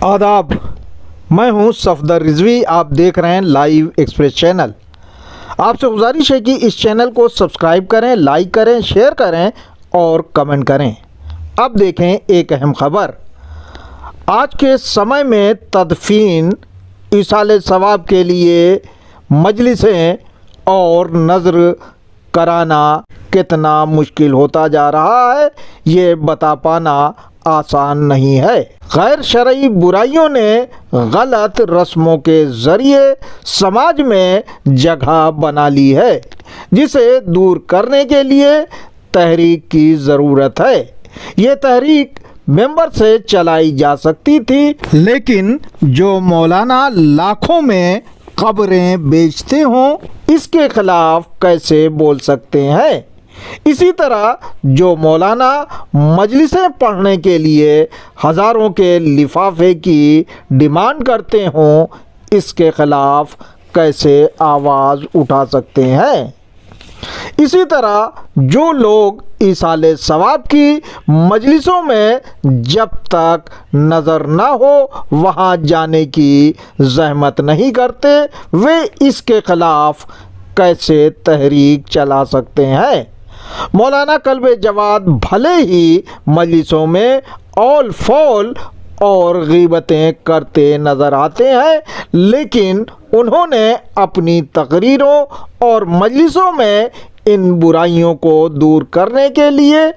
आदाब, मैं हूं सफदर रिजवी। आप देख रहे हैं लाइव एक्सप्रेस चैनल। आपसे गुजारिश है कि इस चैनल को सब्सक्राइब करें, लाइक करें, शेयर करें और कमेंट करें। अब देखें एक अहम खबर। आज के समय में तदफीन, इसाले सवाब के लिए मजलिसें और नज़र कराना कितना मुश्किल होता जा रहा है, ये बता पाना आसान नहीं है। गैर शरई बुराइयों ने गलत रस्मों के ज़रिए समाज में जगह बना ली है, जिसे दूर करने के लिए तहरीक की ज़रूरत है। ये तहरीक मेंबर से चलाई जा सकती थी, लेकिन जो मौलाना लाखों में खबरें बेचते हों, इसके खिलाफ कैसे बोल सकते हैं? इसी तरह जो मौलाना मजलिसें पढ़ने के लिए हज़ारों के लिफाफे की डिमांड करते हों, इसके खिलाफ कैसे आवाज़ उठा सकते हैं? इसी तरह जो लोग इसाले सवाब की मजलिसों में जब तक नज़र न हो वहाँ जाने की ज़हमत नहीं करते, वे इसके खिलाफ कैसे तहरीक चला सकते हैं? मौलाना कल्बे जवाद भले ही मजलिसों में औल फौल और गीबतें करते नज़र आते हैं, लेकिन उन्होंने अपनी तकरीरों और मजलिसों में इन बुराइयों को दूर करने के लिए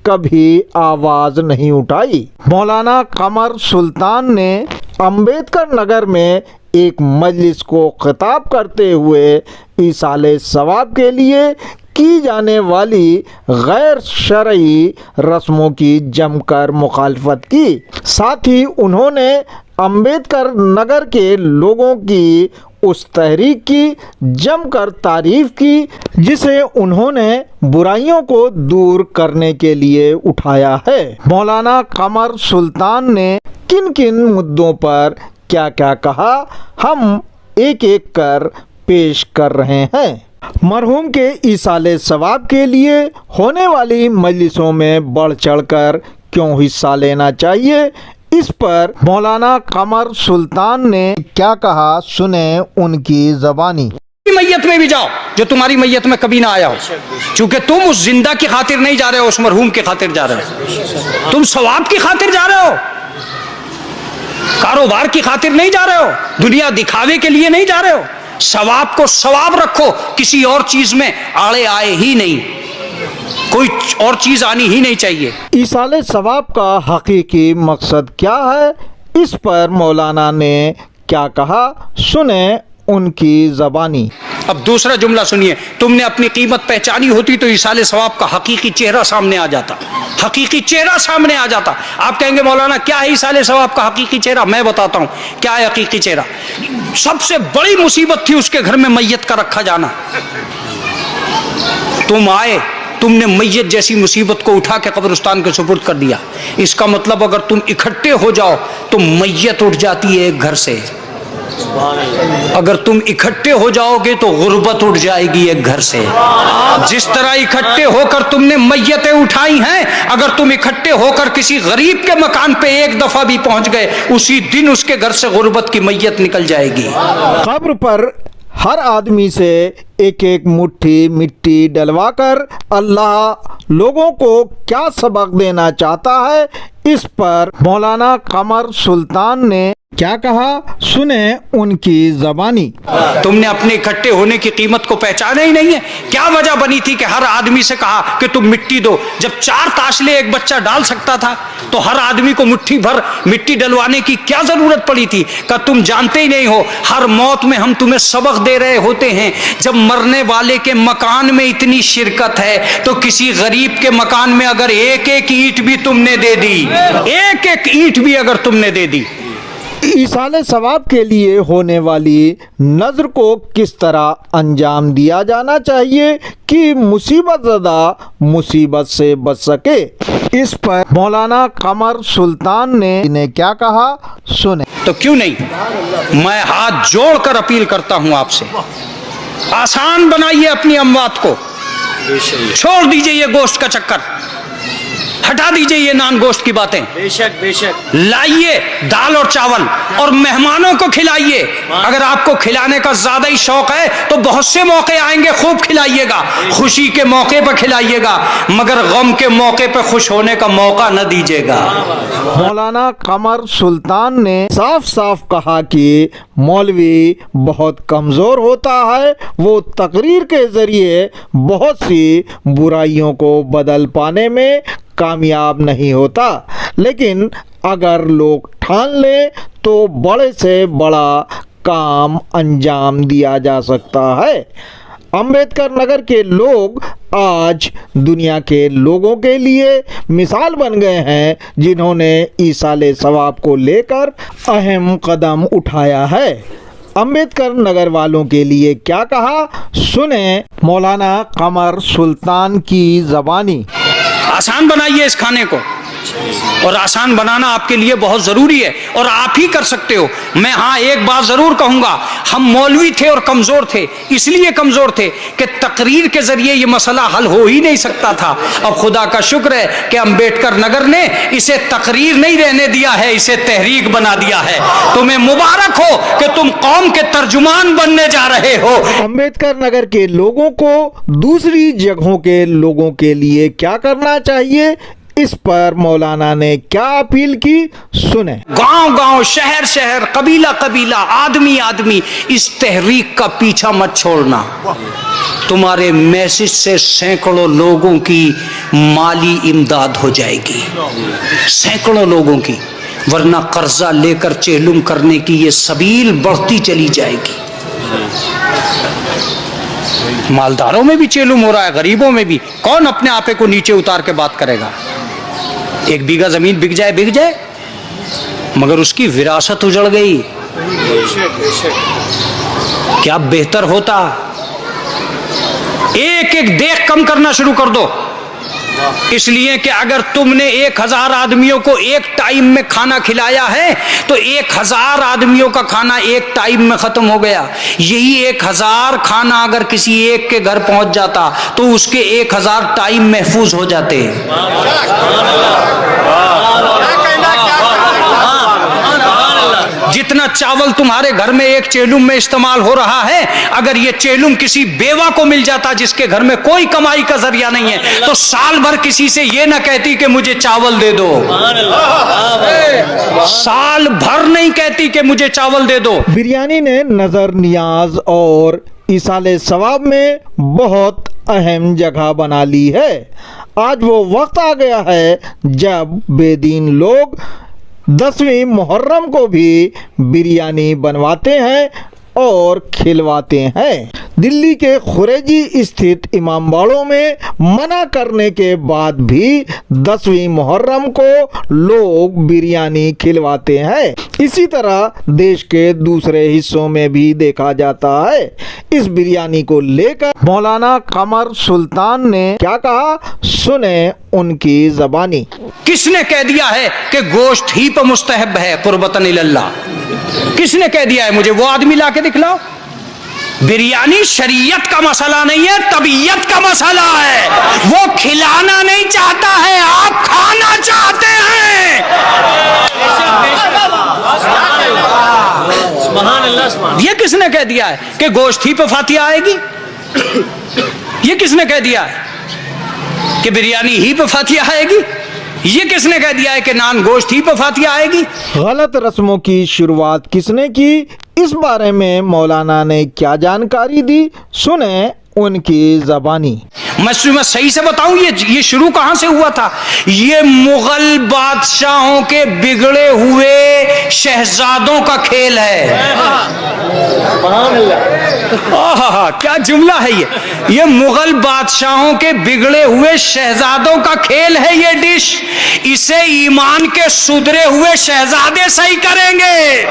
कभी आवाज़ नहीं उठाई। मौलाना कमर सुल्तान ने अंबेडकर नगर में एक मजलिस को खिताब करते हुए इसाले सवाब के लिए की जाने वाली गैर शरई रस्मों की जमकर मुखालफत की। साथ ही उन्होंने अंबेडकर नगर के लोगों की उस तहरीक की जमकर तारीफ की, जिसे उन्होंने बुराइयों को दूर करने के लिए उठाया है। मौलाना कमर सुल्तान ने किन किन मुद्दों पर क्या क्या कहा, हम एक एक कर पेश कर रहे हैं। मरहूम के इसाले सवाब के लिए होने वाली मजलिसों में बढ़ चढ़कर क्यों हिस्सा लेना चाहिए, इस पर मौलाना कमर सुल्तान ने क्या कहा, सुने उनकी ज़बानी। मैयत में भी जाओ जो तुम्हारी मैयत में कभी ना आया हो, क्योंकि तुम उस जिंदा की खातिर नहीं जा रहे हो, उस मरहूम की खातिर जा रहे हो। तुम सवाब की खातिर जा रहे हो, कारोबार की खातिर नहीं जा रहे हो, दुनिया दिखावे के लिए नहीं जा रहे हो। सवाब को सवाब रखो, किसी और चीज में आड़े आए ही नहीं, कोई और चीज आनी ही नहीं चाहिए। इसाले सवाब का हकीकी मकसद क्या है, इस पर मौलाना ने क्या कहा, सुने उनकी ज़बानी। अब दूसरा जुमला सुनिए। तुमने अपनी कीमत पहचानी होती तो इसाले सवाब का हकीकी चेहरा सामने आ जाता, हकीकी चेहरा सामने आ जाता। आप कहेंगे मौलाना क्या है इसाले सवाब का हकीकी चेहरा? मैं बताता हूं क्या है हकीकी चेहरा। सबसे बड़ी मुसीबत थी उसके घर में मैयत का रखा जाना। तुम आए, तुमने मैयत जैसी मुसीबत को उठा के कब्रिस्तान के सुपुर्द कर दिया। इसका मतलब अगर तुम इकट्ठे हो जाओ तो मैयत उठ जाती है एक घर से। अगर तुम इकट्ठे हो जाओगे तो गुर्बत उठ जाएगी एक घर से। जिस तरह इकट्ठे होकर तुमने मैयतें उठाई हैं, अगर तुम इकट्ठे होकर किसी गरीब के मकान पे एक दफा भी पहुंच गए, उसी दिन उसके घर से गुर्बत की मैयत निकल जाएगी। कब्र पर हर आदमी से एक एक मुट्ठी मिट्टी डलवाकर अल्लाह लोगों को क्या सबक देना चाहता है, इस पर मौलाना कमर सुल्तान ने क्या कहा, सुने उनकी ज़बानी। तुमने अपने इकट्ठे होने की कीमत को पहचाना ही नहीं है। क्या वजह बनी थी कि हर आदमी से कहा कि तुम मिट्टी दो? जब 4 ताशले एक बच्चा डाल सकता था तो हर आदमी को मुट्ठी भर मिट्टी डलवाने की क्या जरूरत पड़ी थी? कि तुम जानते ही नहीं हो, हर मौत में हम तुम्हें सबक दे रहे होते हैं। जब मरने वाले के मकान में इतनी शिरकत है तो किसी गरीब के मकान में अगर एक एक ईंट भी तुमने दे दी, एक एक ईंट भी अगर तुमने दे दी। इसाले सवाब के लिए होने वाली नज़र को किस तरह अंजाम दिया जाना चाहिए कि मुसीबत ज़दा मुसीबत से बच सके, इस पर मौलाना कमर सुल्तान ने क्या कहा, सुने। तो क्यों नहीं, मैं हाथ जोड़कर अपील करता हूं आपसे, आसान बनाइए अपनी अमवात को, छोड़ दीजिए ये गोश्त का चक्कर। हटा दीजिए ये नान गोश्त की बातें, बेशक बेशक। लाइए दाल और चावल और मेहमानों को खिलाइए। अगर आपको खिलाने का ज्यादा ही शौक है तो बहुत से मौके आएंगे, खूब खिलाइएगा, खुशी के मौके पर खिलाइएगा, मगर गम के मौके पर खुश होने का मौका न दीजिएगा। मौलाना कमर सुल्तान ने साफ साफ कहा कि मौलवी बहुत कमज़ोर होता है, वो तकरीर के ज़रिए बहुत सी बुराइयों को बदल पाने में कामयाब नहीं होता, लेकिन अगर लोग ठान लें तो बड़े से बड़ा काम अंजाम दिया जा सकता है। अंबेडकर नगर के लोग आज दुनिया के लोगों के लिए मिसाल बन गए हैं, जिन्होंने ईसाले सवाब को लेकर अहम कदम उठाया है। अंबेडकर नगर वालों के लिए क्या कहा, सुने मौलाना कमर सुल्तान की ज़बानी। आसान बनाइए इस खाने को, और आसान बनाना आपके लिए बहुत जरूरी है और आप ही कर सकते हो। मैं हाँ एक बात जरूर कहूंगा, हम मौलवी थे और कमजोर थे, इसलिए कमजोर थे कि तकरीर के जरिए ये मसला हल हो ही नहीं सकता था। अब खुदा का शुक्र है कि अंबेडकर नगर ने इसे तकरीर नहीं रहने दिया है, इसे तहरीक बना दिया है। तुम्हें मुबारक हो कि तुम कौम के तर्जुमान बनने जा रहे हो। अंबेडकर नगर के लोगों को दूसरी जगहों के लोगों के लिए क्या करना चाहिए, इस पर मौलाना ने क्या अपील की, सुने। गांव गांव, शहर शहर, कबीला कबीला, आदमी आदमी, इस तहरीक का पीछा मत छोड़ना। तुम्हारे मैसेज से सैकड़ों लोगों की माली इमदाद हो जाएगी, सैकड़ों लोगों की, वरना कर्जा लेकर चेलुम करने की ये सबील बढ़ती चली जाएगी। मालदारों में भी चेलुम हो रहा है, गरीबों में भी। कौन अपने आपे को नीचे उतार के बात करेगा? एक बीघा जमीन बिक जाए, मगर उसकी विरासत उजड़ गई, क्या बेहतर होता? एक एक देख कम करना शुरू कर दो, इसलिए कि अगर तुमने 1000 आदमियों को एक टाइम में खाना खिलाया है तो 1000 आदमियों का खाना एक टाइम में खत्म हो गया। यही 1000 खाना अगर किसी एक के घर पहुंच जाता तो उसके 1000 टाइम महफूज हो जाते। जितना चावल तुम्हारे घर में एक चेलुम में इस्तेमाल हो रहा है, अगर ये चेलुम किसी बेवा को मिल जाता जिसके घर में कोई कमाई का जरिया नहीं है, तो साल भर किसी से ये ना कहती कि मुझे चावल दे दो, साल भर नहीं कहती कि मुझे चावल दे दो। बिरयानी ने नजर नियाज और इसाले सवाब में बहुत अहम जगह बना ली है। आज वो वक्त आ गया है जब बेदीन लोग 10वीं मुहर्रम को भी बिरयानी बनवाते हैं और खिलवाते हैं। दिल्ली के खुरेजी स्थित इमामबाड़ों में मना करने के बाद भी 10वीं मुहर्रम को लोग बिरयानी खिलवाते हैं। इसी तरह देश के दूसरे हिस्सों में भी देखा जाता है। इस बिरयानी को लेकर मौलाना कमर सुल्तान ने क्या कहा, सुने उनकी ज़बानी। किसने कह दिया है कि गोश्त ही पर मुस्तहब है कुर्बतन इल्लाह? किसने कह दिया है? मुझे वो आदमी ला के दिखलाओ। बिरयानी शरीयत का मसला नहीं है, तबीयत का मसला है। वो खिलाना नहीं चाहता है, आप खाना चाहते हैं। ये किसने कह दिया है कि गोश्त ही पे फातिहा आएगी? ये किसने कह दिया है कि बिरयानी ही पे फातिहा आएगी? ये किसने कह दिया है कि नान गोश्त ही पे फातिहा आएगी? गलत रस्मों की शुरुआत किसने की, इस बारे में मौलाना ने क्या जानकारी दी, सुने उनकी ज़बानी। मैं सही से बताऊं ये शुरू कहां से हुआ था? ये मुगल बादशाहों के बिगड़े हुए शहजादों का खेल है। क्या जुमला है ये मुगल बादशाहों के बिगड़े हुए शहजादों का खेल है ये डिश। इसे ईमान के सुधरे हुए शहजादे सही करेंगे।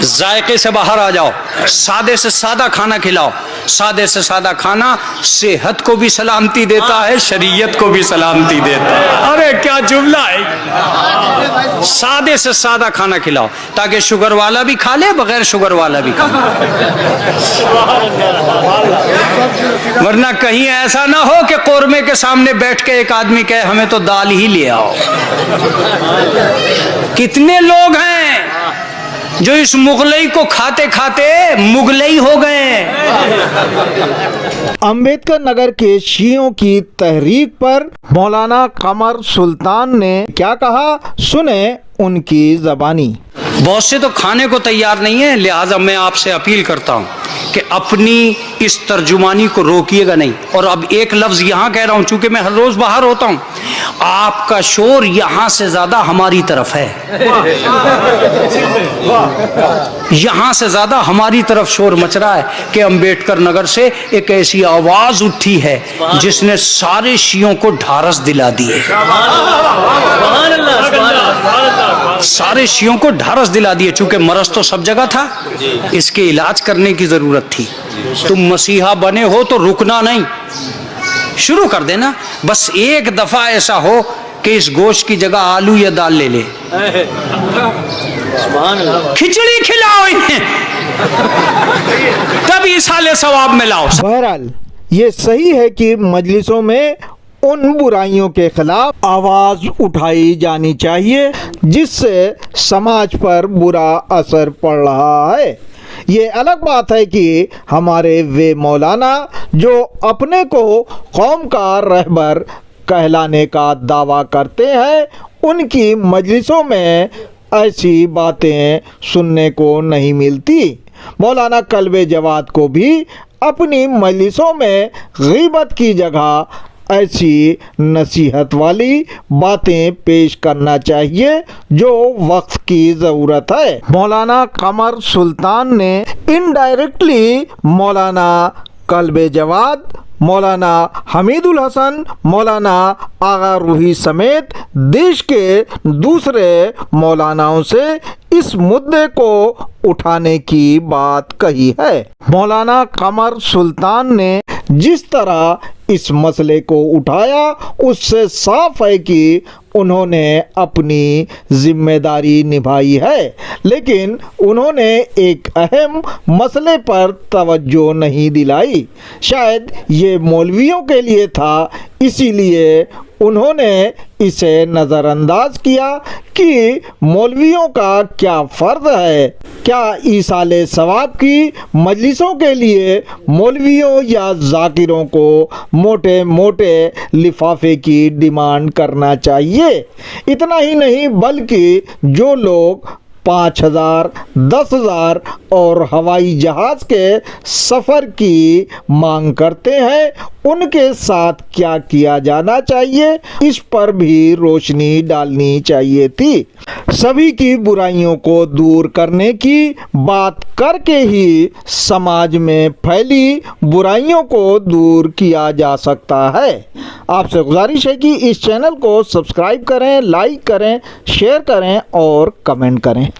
जायके से बाहर आ जाओ, सादे से सादा खाना खिलाओ। सादे से सादा खाना सेहत को भी सलामती देता है, शरीयत को भी सलामती देता है। अरे क्या जुमला है। सादे से सादा खाना खिलाओ ताकि शुगर वाला भी खा ले, बगैर शुगर वाला भी खा ले। वरना कहीं ऐसा ना हो कि कोरमे के सामने बैठ के एक आदमी कहे हमें तो दाल ही ले आओ। कितने लोग हैं जो इस मुगलई को खाते खाते मुगलई हो गए। अंबेडकर नगर के शियों की तहरीक पर मौलाना कमर सुल्तान ने क्या कहा, सुने उनकी ज़बानी। बहुत से तो खाने को तैयार नहीं है, लिहाजा मैं आपसे अपील करता हूं कि अपनी इस तर्जुमानी को रोकिएगा नहीं। और अब एक लफ्ज यहां कह रहा हूं, चूंकि मैं हर रोज बाहर होता हूं, आपका शोर यहां से ज्यादा हमारी तरफ है। यहां से ज्यादा हमारी तरफ शोर मच रहा है कि अंबेडकर नगर से एक ऐसी आवाज उठी है जिसने सारे शियों को ढारस दिला दी है। सारे शियों को ढारस दिला दिए। चूंकि मरज तो सब जगह था, इसके इलाज करने की जरूरत थी। तुम मसीहा बने हो तो रुकना नहीं, शुरू कर देना। बस एक दफा ऐसा हो कि इस गोश्त की जगह आलू या दाल ले ले, खिचड़ी खिलाओ इन्हें, तब इसाले सवाब में लाओ। बहरहाल ये सही है कि मजलिसों में उन बुराइयों के खिलाफ आवाज उठाई जानी चाहिए जिससे समाज पर बुरा असर पड़ रहा है। ये अलग बात है कि हमारे वे मौलाना जो अपने को कौम का रहबर कहलाने का दावा करते हैं, उनकी मजलिसों में ऐसी बातें सुनने को नहीं मिलती। मौलाना कल्बे जवाद को भी अपनी मजलिसों में गीबत की जगह ऐसी नसीहत वाली बातें पेश करना चाहिए जो वक्त की ज़रूरत है। मौलाना कमर सुल्तान ने इनडायरेक्टली मौलाना कल्बे जवाद, मौलाना हमीदुल हसन, मौलाना आगा रूही समेत देश के दूसरे मौलानाओं से इस मुद्दे को उठाने की बात कही है। मौलाना कमर सुल्तान ने जिस तरह इस मसले को उठाया उससे साफ है कि उन्होंने अपनी जिम्मेदारी निभाई है, लेकिन उन्होंने एक अहम मसले पर तवज्जो नहीं दिलाई। शायद ये मौलवियों के लिए था, इसीलिए उन्होंने इसे नज़रअंदाज किया कि मौलवियों का क्या फ़र्ज है। क्या ईसाले सवाब की मजलिसों के लिए मौलवियों या ज़ाकिरों को मोटे मोटे लिफाफे की डिमांड करना चाहिए? इतना ही नहीं बल्कि जो लोग 5,000, 10,000 और हवाई जहाज़ के सफ़र की मांग करते हैं, उनके साथ क्या किया जाना चाहिए, इस पर भी रोशनी डालनी चाहिए थी। सभी की बुराइयों को दूर करने की बात करके ही समाज में फैली बुराइयों को दूर किया जा सकता है। आपसे गुजारिश है कि इस चैनल को सब्सक्राइब करें, लाइक करें, शेयर करें और कमेंट करें।